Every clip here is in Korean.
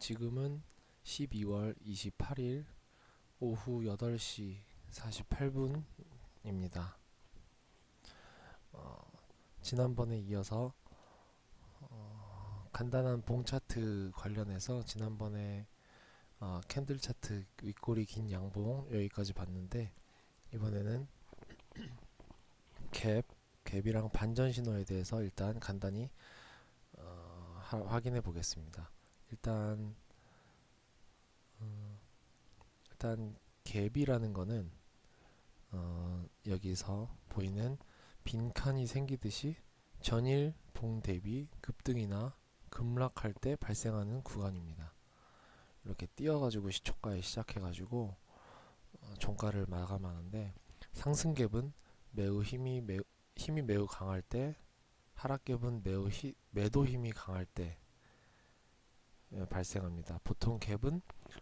지금은 12월 28일 오후 8시 48분입니다. 지난번에 이어서 간단한 봉 차트 관련해서 지난번에 캔들 차트 윗꼬리 긴 양봉 여기까지 봤는데, 이번에는 갭이랑 반전 신호에 대해서 일단 간단히 확인해 보겠습니다. 일단 갭이라는 거는 여기서 보이는 빈칸이 생기듯이 전일 봉 대비 급등이나 급락할 때 발생하는 구간입니다. 이렇게 띄어가지고 시초가에 시작해가지고 종가를 마감하는데, 상승 갭은 힘이 매우 강할 때, 하락갭은 매도 힘이 강할 때 발생합니다. 보통 갭은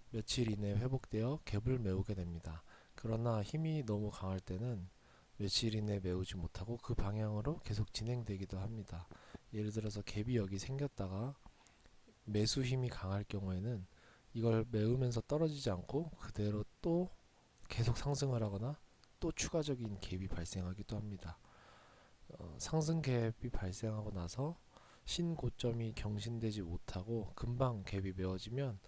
며칠 이내에 회복되어 갭을 메우게 됩니다. 그러나 힘이 너무 강할 때는 며칠 이내에 메우지 못하고 그 방향으로 계속 진행되기도 합니다. 예를 들어서 갭이 여기 생겼다가 매수 힘이 강할 경우에는 이걸 메우면서 떨어지지 않고 그대로 또 계속 상승을 하거나 또 추가적인 갭이 발생하기도 합니다. 상승 갭이 발생하고 나서 신고점이 경신되지 못하고 금방 갭이 메워지면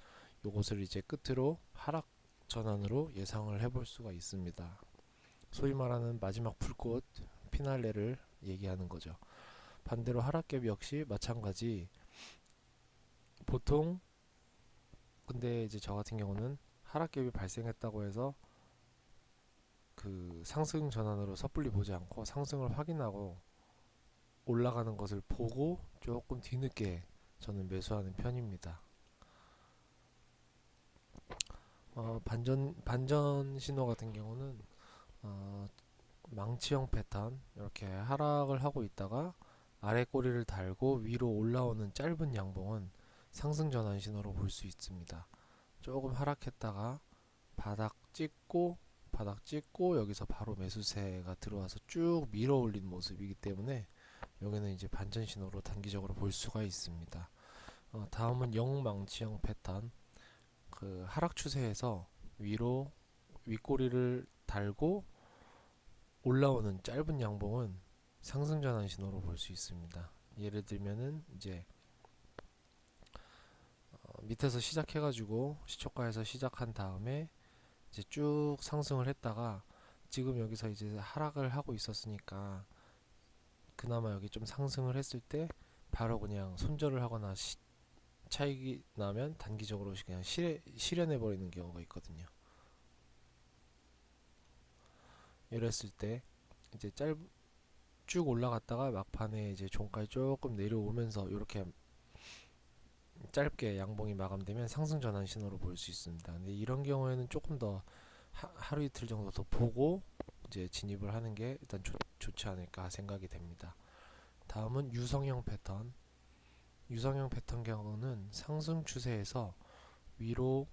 이것을 이제 끝으로 하락 전환으로 예상을 해볼 수가 있습니다. 소위 말하는 마지막 불꽃 피날레를 얘기하는 거죠. 반대로 하락갭 역시 마찬가지. 보통 근데 이제 저 같은 경우는 하락갭이 발생했다고 해서 그 상승 전환으로 섣불리 보지 않고 상승을 확인하고 올라가는 것을 보고 조금 뒤늦게 저는 매수하는 편입니다. 반전 신호 같은 경우는 망치형 패턴, 이렇게 하락을 하고 있다가 아래 꼬리를 달고 위로 올라오는 짧은 양봉은 상승 전환 신호로 볼 수 있습니다. 조금 하락했다가 바닥 찍고 여기서 바로 매수세가 들어와서 쭉 밀어 올린 모습이기 때문에 여기는 이제 반전 신호로 단기적으로 볼 수가 있습니다. 다음은 영망치형 패턴, 그 하락 추세에서 위로 윗꼬리를 달고 올라오는 짧은 양봉은 상승 전환 신호로 볼 수 있습니다. 예를 들면은 이제 밑에서 시작해가지고 시초가에서 시작한 다음에 이제 쭉 상승을 했다가 지금 여기서 이제 하락을 하고 있었으니까 그나마 여기 좀 상승을 했을 때 바로 그냥 손절을 하거나 차익이 나면 단기적으로 그냥 실현해 버리는 경우가 있거든요. 이랬을 때 이제 쭉 올라갔다가 막판에 이제 종가에 조금 내려오면서 이렇게 짧게 양봉이 마감되면 상승 전환 신호로 볼 수 있습니다. 근데 이런 경우에는 조금 더 하루 이틀 정도 더 보고 이제 진입을 하는 게 일단 좋지 않을까 생각이 됩니다. 다음은 유성형 패턴. 유성형 패턴 경우는 상승 추세에서 위로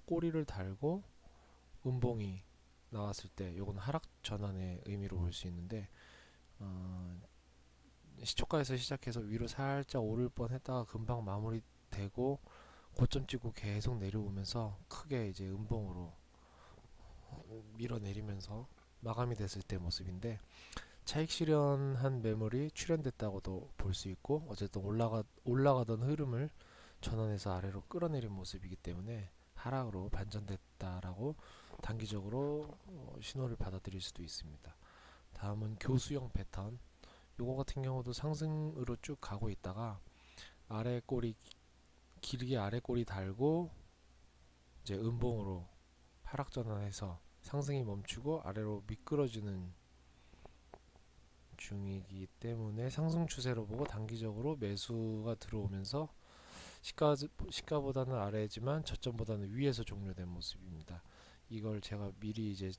꼬리를 달고 음봉이 나왔을 때 요건 하락 전환의 의미로 볼 수 있는데, 시초가에서 시작해서 위로 살짝 오를 뻔 했다가 금방 마무리되고 고점 찍고 계속 내려오면서 크게 이제 음봉으로 밀어내리면서 마감이 됐을 때 모습인데, 차익 실현한 매물이 출현됐다고도 볼 수 있고, 어쨌든 올라가던 흐름을 전환해서 아래로 끌어내린 모습이기 때문에 하락으로 반전됐다라고 단기적으로 신호를 받아들일 수도 있습니다. 다음은 교수형 패턴. 요거 같은 경우도 상승으로 쭉 가고 있다가 아래 꼬리 길게 아래 꼬리 달고 이제 음봉으로 하락 전환해서 상승이 멈추고 아래로 미끄러지는 중이기 때문에 상승 추세로 보고 단기적으로 매수가 들어오면서 시가보다는 아래지만 저점보다는 위에서 종료된 모습입니다. 이걸 제가 미리 이제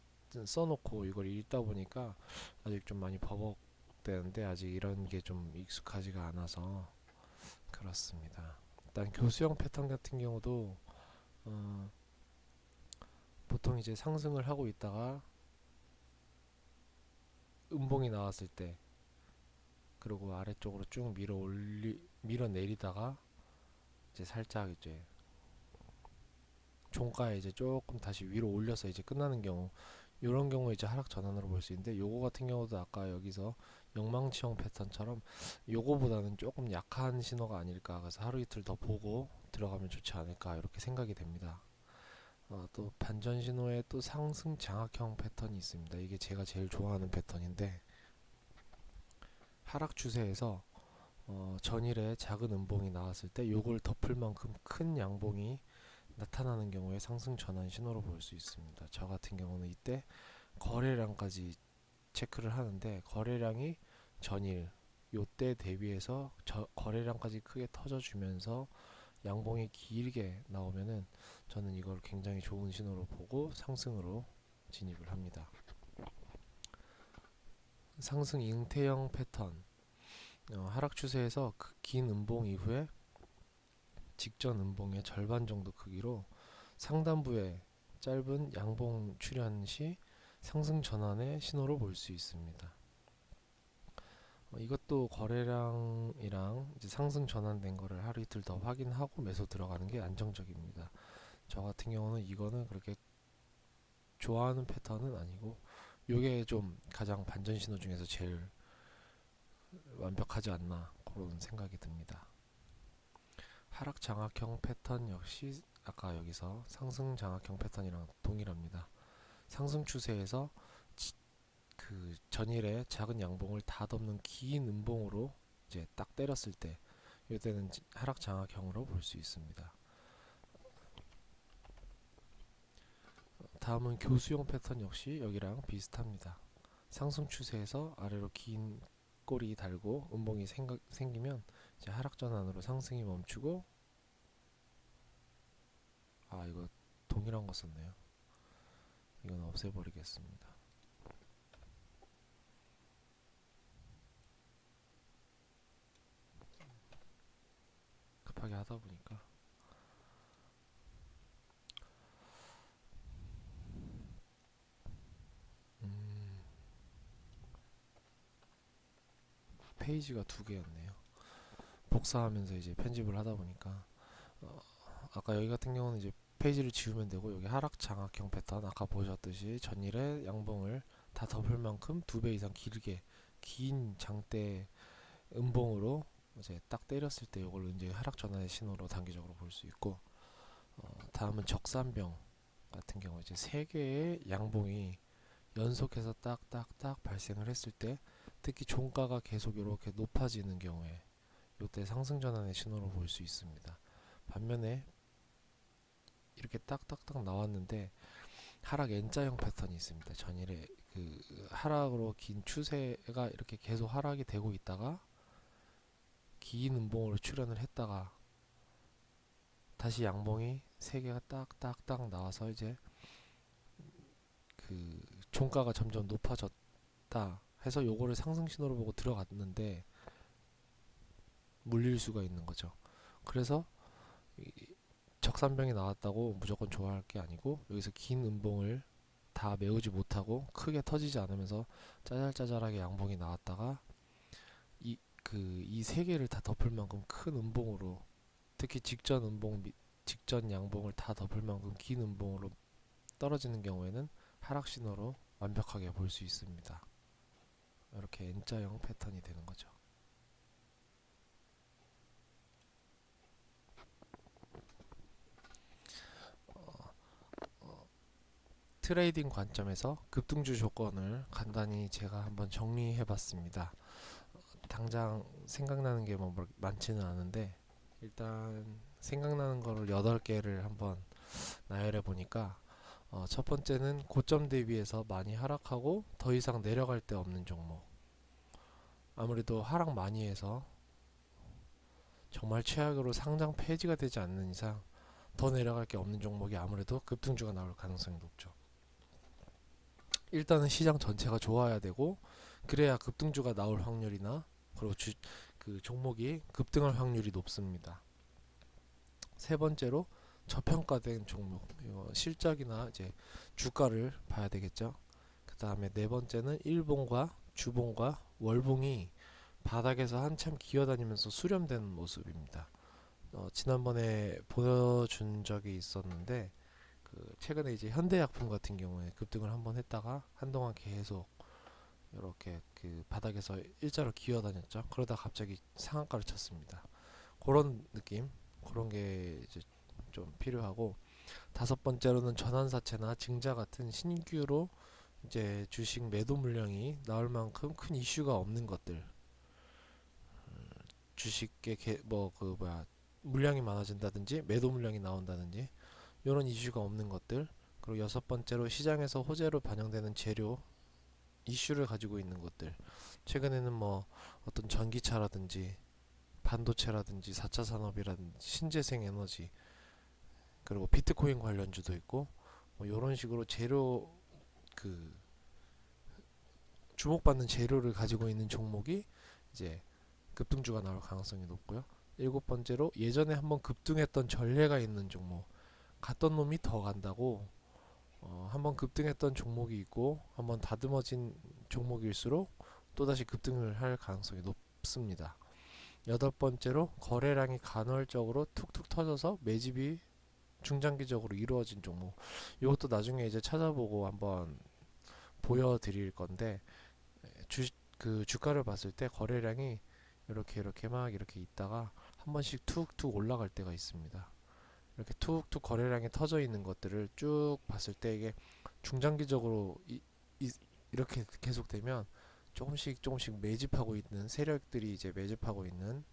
써놓고 이걸 읽다 보니까 아직 좀 많이 버벅대는데, 아직 이런 게 좀 익숙하지가 않아서 그렇습니다. 일단 교수형 패턴 같은 경우도 보통 이제 상승을 하고 있다가 음봉이 나왔을 때, 그리고 아래쪽으로 쭉 밀어내리다가 이제 살짝 이제 종가에 이제 조금 다시 위로 올려서 이제 끝나는 경우, 이런 경우 이제 하락 전환으로 볼 수 있는데, 요거 같은 경우도 아까 여기서 영망치형 패턴처럼 요거보다는 조금 약한 신호가 아닐까. 그래서 하루 이틀 더 보고 들어가면 좋지 않을까 이렇게 생각이 됩니다. 또 반전 신호에 또 상승 장악형 패턴이 있습니다. 이게 제가 제일 좋아하는 패턴인데, 하락 추세에서 전일에 작은 음봉이 나왔을 때 요걸 덮을 만큼 큰 양봉이 나타나는 경우에 상승 전환 신호로 볼 수 있습니다. 저 같은 경우는 이때 거래량까지 체크를 하는데, 거래량이 전일 요때 대비해서 거래량까지 크게 터져주면서 양봉이 길게 나오면은 저는 이걸 굉장히 좋은 신호로 보고 상승으로 진입을 합니다. 상승 잉태형 패턴, 하락 추세에서 그 긴 음봉 이후에 직전 음봉의 절반 정도 크기로 상단부에 짧은 양봉 출현 시 상승 전환의 신호로 볼 수 있습니다. 이것도 거래량이랑 이제 상승 전환된 거를 하루 이틀 더 확인하고 매수 들어가는 게 안정적입니다. 저 같은 경우는 이거는 그렇게 좋아하는 패턴은 아니고, 요게 좀 가장 반전 신호 중에서 제일 완벽하지 않나 그런 생각이 듭니다. 하락 장악형 패턴 역시 아까 여기서 상승 장악형 패턴이랑 동일합니다. 상승 추세에서 그 전일에 작은 양봉을 다 덮는 긴 음봉으로 이제 딱 때렸을 때, 이때는 하락 장악형으로 볼 수 있습니다. 다음은 교수형 패턴 역시 여기랑 비슷합니다. 상승 추세에서 아래로 긴 꼬리 달고 음봉이 생기면 이제 하락 전환으로 상승이 멈추고, 이거 동일한 거 썼네요. 이건 없애버리겠습니다. 급하게 하다 보니까. 페이지가 두 개였네요. 복사하면서 이제 편집을 하다 보니까, 아까 여기 같은 경우는 이제 페이지를 지우면 되고, 여기 하락 장악형 패턴 아까 보셨듯이 전일에 양봉을 다 덮을 만큼 2배 이상 길게 긴 장대 음봉으로 이제 딱 때렸을 때 이걸 이제 하락 전환의 신호로 단기적으로 볼 수 있고, 다음은 적산병 같은 경우 이제 세 개의 양봉이 연속해서 딱딱딱 발생을 했을 때, 특히 종가가 계속 이렇게 높아지는 경우에 이때 상승 전환의 신호로 볼 수 있습니다. 반면에 이렇게 딱딱딱 나왔는데 하락 N자형 패턴이 있습니다. 전일에 그 하락으로 긴 추세가 이렇게 계속 하락이 되고 있다가 긴 음봉으로 출현을 했다가 다시 양봉이 세 개가 딱딱딱 나와서 이제 그 종가가 점점 높아졌다 해서 요거를 상승 신호로 보고 들어갔는데 물릴 수가 있는 거죠. 그래서 적산병이 나왔다고 무조건 좋아할 게 아니고, 여기서 긴 음봉을 다 메우지 못하고 크게 터지지 않으면서 짜잘짜잘하게 양봉이 나왔다가 이 세 개를 다 덮을 만큼 큰 음봉으로, 특히 직전 양봉을 다 덮을 만큼 긴 음봉으로 떨어지는 경우에는 하락 신호로 완벽하게 볼 수 있습니다. 이렇게 N자형 패턴이 되는 거죠. 트레이딩 관점에서 급등주 조건을 간단히 제가 한번 정리해 봤습니다. 당장 생각나는 게 뭐 많지는 않은데, 일단 생각나는 거를 8개를 한번 나열해 보니까, 첫 번째는 고점 대비해서 많이 하락하고 더 이상 내려갈 데 없는 종목. 아무래도 하락 많이 해서 정말 최악으로 상장 폐지가 되지 않는 이상 더 내려갈 게 없는 종목이 아무래도 급등주가 나올 가능성이 높죠. 일단은 시장 전체가 좋아야 되고, 그래야 급등주가 나올 확률이나 그리고 그 종목이 급등할 확률이 높습니다. 세 번째로 저평가된 종목, 실적이나 이제 주가를 봐야 되겠죠. 그 다음에 네 번째는 일봉과 주봉과 월봉이 바닥에서 한참 기어다니면서 수렴되는 모습입니다. 지난번에 보여준 적이 있었는데 그 최근에 이제 현대약품 같은 경우에 급등을 한번 했다가 한동안 계속 이렇게 그 바닥에서 일자로 기어다녔죠. 그러다 갑자기 상한가를 쳤습니다. 그런 느낌, 그런 게 이제 좀 필요하고, 다섯 번째로는 전환사채나 증자 같은 신규로 이제 주식 매도 물량이 나올 만큼 큰 이슈가 없는 것들, 주식의 그 뭐야 물량이 많아진다든지 매도 물량이 나온다든지 이런 이슈가 없는 것들. 그리고 여섯 번째로 시장에서 호재로 반영되는 재료 이슈를 가지고 있는 것들. 최근에는 뭐 어떤 전기차라든지 반도체라든지 4차 산업이라든지 신재생 에너지, 그리고 비트코인 관련주도 있고, 뭐 이런 식으로 재료, 그 주목받는 재료를 가지고 있는 종목이 이제 급등주가 나올 가능성이 높고요. 일곱 번째로 예전에 한번 급등했던 전례가 있는 종목, 갔던 놈이 더 간다고, 한번 급등했던 종목이 있고 한번 다듬어진 종목일수록 또다시 급등을 할 가능성이 높습니다. 여덟 번째로 거래량이 간헐적으로 툭툭 터져서 매집이 중장기적으로 이루어진 종목. 이것도 나중에 이제 찾아보고 한번 보여드릴 건데, 주, 그 주가를 봤을 때 거래량이 이렇게 막 이렇게 있다가 한 번씩 툭툭 올라갈 때가 있습니다. 이렇게 툭툭 거래량이 터져 있는 것들을 쭉 봤을 때 이게 중장기적으로 이렇게 계속되면 조금씩 매집하고 있는 세력들이 이제 매집하고 있는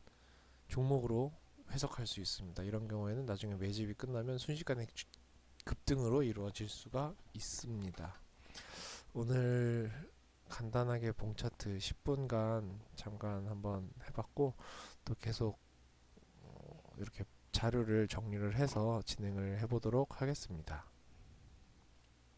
종목으로 해석할 수 있습니다. 이런 경우에는 나중에 매집이 끝나면 순식간에 급등으로 이루어질 수가 있습니다. 오늘 간단하게 봉차트 10분간 잠깐 한번 해봤고, 또 계속 이렇게 자료를 정리를 해서 진행을 해보도록 하겠습니다.